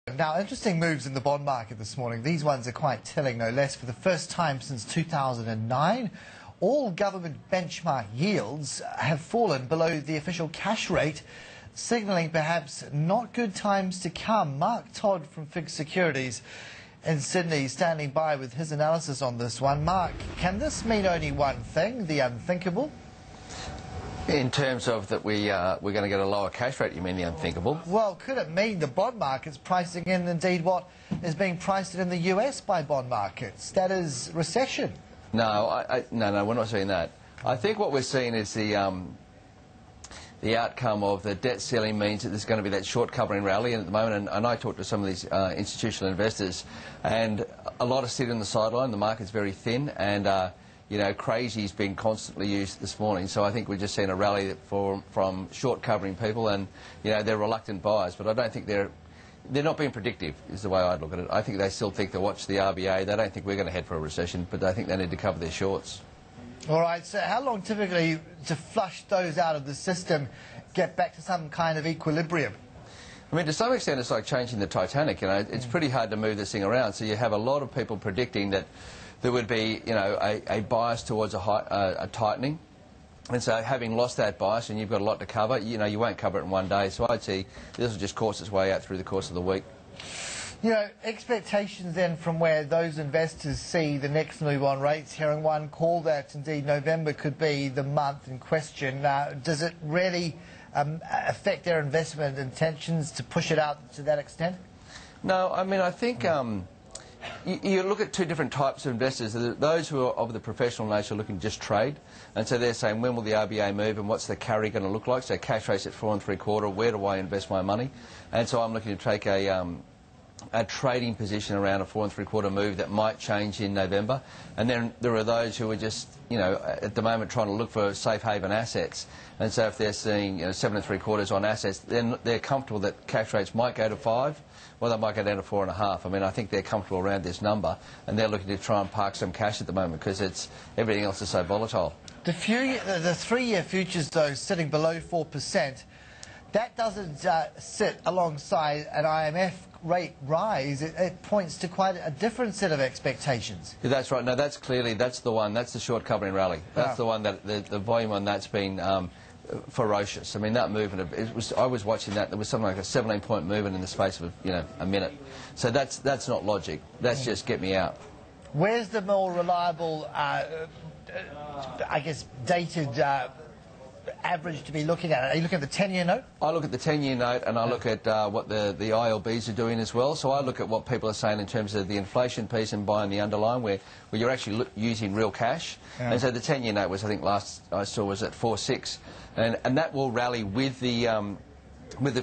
Now, interesting moves in the bond market this morning. These ones are quite telling, no less. For the first time since 2009, all government benchmark yields have fallen below the official cash rate, signalling perhaps not good times to come. Mark Todd from FIIG Securities in Sydney standing by with his analysis on this one. Mark, can this mean only one thing, the unthinkable? In terms of that we're going to get a lower cash rate, you mean the unthinkable? Well, could it mean the bond market's pricing in indeed what is being priced in the US by bond markets? That is recession. No, no, we're not seeing that. I think what we're seeing is the outcome of the debt ceiling means that there's going to be that short covering rally at the moment, and I talked to some of these institutional investors, and a lot of sit on the sideline. The market's very thin, and you know, crazy's been constantly used this morning, so I think we're just seeing a rally from short covering people, and you know, they're reluctant buyers, but I don't think they're not being predictive, is the way I'd look at it. I think they still think they'll watch the RBA. They don't think we're going to head for a recession, but they think they need to cover their shorts. All right, so how long typically to flush those out of the system, get back to some kind of equilibrium? I mean, to some extent, it's like changing the Titanic. You know, it's pretty hard to move this thing around. So you have a lot of people predicting that there would be, you know, a bias towards a tightening. And so having lost that bias and you've got a lot to cover, you know, you won't cover it in one day. So I'd say this will just course its way out through the course of the week. You know, expectations then from where those investors see the next move on rates, hearing one call that indeed November could be the month in question. Does it really affect their investment intentions to push it out to that extent? No, I mean, I think you look at two different types of investors. Those who are of the professional nature looking to just trade, and so they're saying, when will the RBA move and what's the carry going to look like? So cash rate's at 4 3/4, where do I invest my money? And so I'm looking to take a trading position around a 4 3/4 move that might change in November. And then there are those who are just, you know, at the moment trying to look for safe haven assets. And so if they're seeing, you know, 7 3/4 on assets, then they're comfortable that cash rates might go to 5. Well, they might go down to 4.5. I mean, I think they're comfortable around this number, and they're looking to try and park some cash at the moment because everything else is so volatile. The 3-year futures, though, sitting below 4%, that doesn't sit alongside an IMF rate rise. It points to quite a different set of expectations. Yeah, that's right. No, that's the one. That's the short covering rally. That's the one that the volume on that's been ferocious. I mean, that movement, I was watching that. There was something like a 17-point movement in the space of, you know, a minute. So that's not logic. That's just get me out. Where's the more reliable, I guess, dated average to be looking at? Are you looking at the 10-year note? I look at the 10-year note, and I look at what the ILBs are doing as well. So I look at what people are saying in terms of the inflation piece and buying the underlying, where you're actually using real cash. And so the 10-year note was, I think, last I saw was at 4.6, and that will rally with the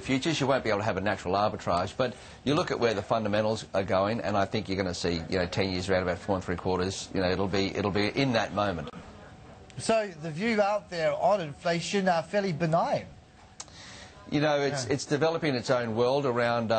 futures. You won't be able to have a natural arbitrage, but you look at where the fundamentals are going, and I think you're going to see, you know, 10 years around about 4 3/4. You know, it'll be in that moment. So the view out there on inflation are fairly benign. You know, it's developing its own world around,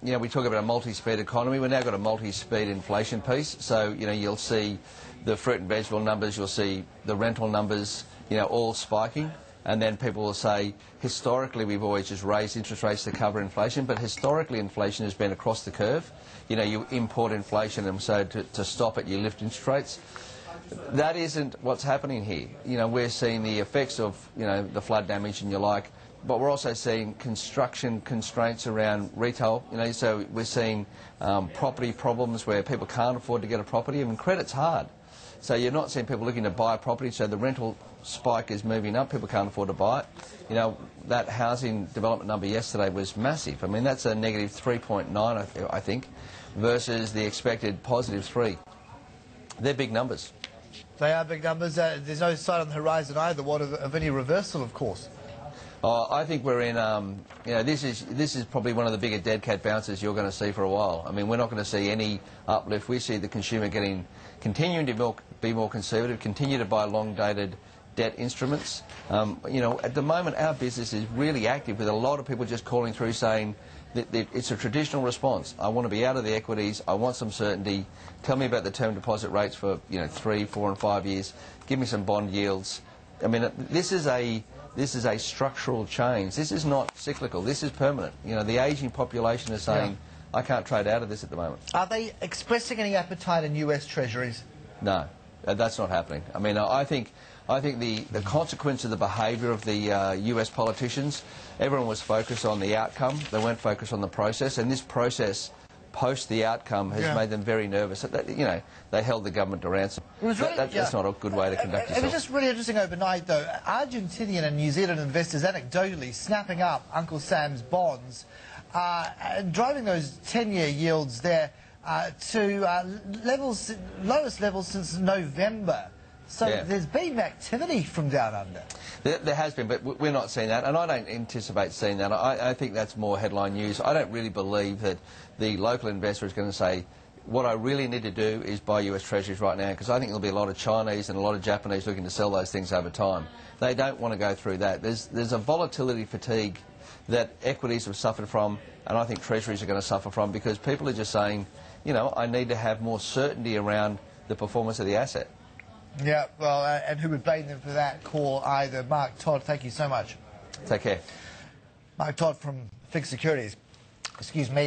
you know, we talk about a multi-speed economy. We've now got a multi-speed inflation piece. So, you know, you'll see the fruit and vegetable numbers, you'll see the rental numbers, you know, all spiking. And then people will say, historically, we've always just raised interest rates to cover inflation, but historically inflation has been across the curve. You know, you import inflation, and so to stop it, you lift interest rates. That isn't what's happening here. You know, we're seeing the effects of, you know, the flood damage and the like, but we're also seeing construction constraints around retail. You know, so we're seeing property problems where people can't afford to get a property. I mean, credit's hard. So you're not seeing people looking to buy a property, so the rental spike is moving up. People can't afford to buy it. You know, that housing development number yesterday was massive. I mean, that's a negative 3.9, I think, versus the expected positive 3. They're big numbers. They are big numbers. There's no sight on the horizon either, of any reversal, of course. I think we're in, you know, this is probably one of the bigger dead cat bounces you're going to see for a while. I mean, we're not going to see any uplift. We see the consumer continuing to be more conservative, continue to buy long-dated debt instruments. You know, at the moment, our business is really active with a lot of people just calling through saying that it's a traditional response. I want to be out of the equities. I want some certainty. Tell me about the term deposit rates for, you know, 3, 4 and 5 years. Give me some bond yields. I mean, this is a structural change. This is not cyclical. This is permanent. You know, the ageing population is saying, I can't trade out of this at the moment. Are they expressing any appetite in US Treasuries? No, that's not happening. I mean, I think the consequence of the behaviour of the US politicians, everyone was focused on the outcome. They weren't focused on the process, and this process post the outcome has made them very nervous. You know, they held the government to ransom. That's not a good way to conduct yourself. It was just really interesting overnight, though. Argentinian and New Zealand investors anecdotally snapping up Uncle Sam's bonds, driving those 10-year yields there to lowest levels since November. So there's been activity from down under. There has been, but we're not seeing that, and I don't anticipate seeing that. I think that's more headline news. I don't really believe that the local investor is going to say, what I really need to do is buy US Treasuries right now, because I think there'll be a lot of Chinese and a lot of Japanese looking to sell those things over time. They don't want to go through that. There's a volatility fatigue that equities have suffered from, and I think Treasuries are going to suffer from, because people are just saying, you know, I need to have more certainty around the performance of the asset. Yeah, well, and who would blame them for that call either? Mark Todd, thank you so much. Take care. Mark Todd from FIIG Securities. Excuse me.